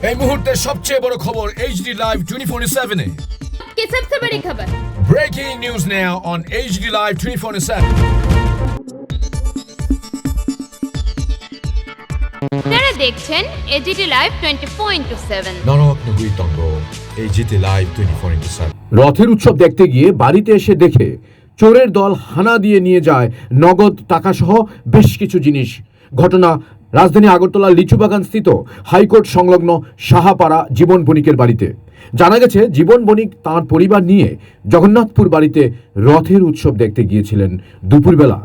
এই মুহূর্তের সবচেয়ে বড় খবর HD Live 24/7 এ। কি सबसे बड़ी खबर? Breaking news now on HD Live 24/7. আপনারা দেখছেন AGT Live 24/7। নরক তঙ্গ HD Live 24/7। রথের উৎসব দেখতে গিয়ে বাড়িতে এসে দেখে চোরের দল হানা দিয়ে নিয়ে যায় নগদ টাকাসহ বেশ কিছু জিনিস। ঘটনা রাজধানী আগরতলার লিচুবাগান স্থিত হাইকোর্ট সংলগ্ন সাহাপাড়া জীবন বণিকের বাড়িতে। জানা গেছে জীবন বণিক তাঁর পরিবার নিয়ে জগন্নাথপুর বাড়িতে রথের উৎসব দেখতে গিয়েছিলেন দুপুরবেলা।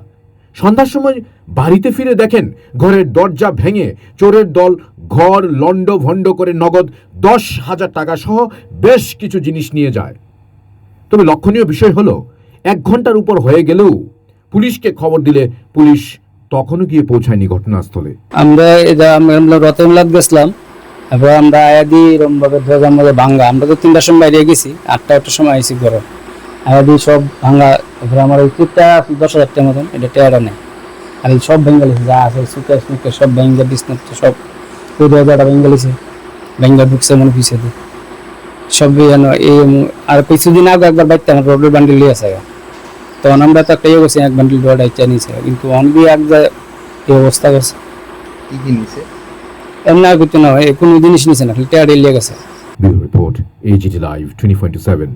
সন্ধ্যার সময় বাড়িতে ফিরে দেখেন ঘরের দরজা ভেঙে চোরের দল ঘর লন্ড ভন্ড করে নগদ 10,000 টাকা সহ বেশ কিছু জিনিস নিয়ে যায়। তবে লক্ষণীয় বিষয় হলো 1 ঘন্টার উপর হয়ে গেলেও পুলিশকে খবর দিলে পুলিশ তখনও গিয়ে পৌঁছায়নি ঘটনাস্থলে। আমরা রথের মেলাত গেছিলাম, এবার আমরা আয়াদি এরমভাবে দরজার মধ্যে ভাঙ্গা। আমরা তো 3টার সময় বাইরে গেছি, 8টার সময় আইসি ঘরে। আয়াদি সব ভাঙ্গা। এবার আমার ওই কুটটা 10,000 টাকার মতন, এটা টেয়ারা নেই। আর সব বেঙ্গালিছে যা আছে সুকেশ মুকেশ সব ব্যাঙ্গা বিছনাত সব ওই দরজাটা বেঙ্গালিছে, ব্যাঙ্গা ঢুকছে মনে পিছিয়ে দিয়ে সব যেন এই। আর কিছুদিন আগে একবার বাড়িতে আমার রোডের বান্ডিল নিয়ে আসে, তখন আমরা তো একটা করছি 1 বান্ডিল রোড আইচা নিয়েছে, কিন্তু অনলি এক এই অবস্থা করছে। কি কি নিছে? এমনি আর করতে না হয়, কোনো জিনিস নিছে না, খালি টেয়ার লিয়ে গেছে। Bureau report AGT Live 24/7।